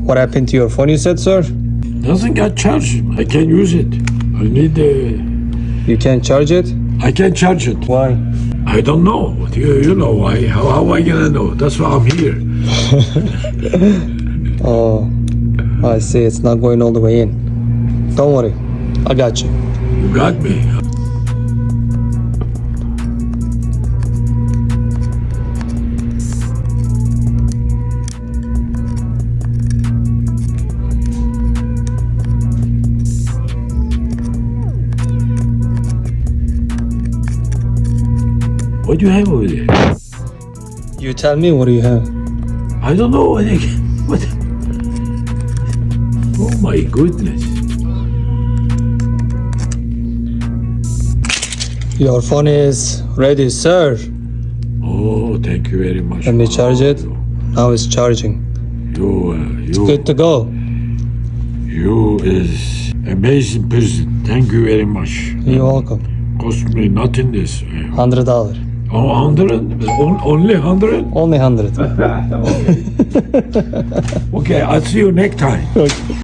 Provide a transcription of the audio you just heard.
What happened to your phone, you said, sir? Doesn't get charged. I can use it. I need You can charge it? I can charge it. Why? I don't know. You know why? How am I gonna know? That's why I'm here. Oh, I see. It's not going all the way in. Don't worry. I got you. You got me. What do you have over there? You tell me, what do you have? I don't know. What? Oh my goodness. Your phone is ready, sir. Oh, thank you very much. Let me charge it. Now it's charging. It's good to go. You is amazing person. Thank you very much. You're welcome. Cost me nothing this. $100. Oh, 100? Only 100? Only 100. Okay, I'll see you next time. Okay.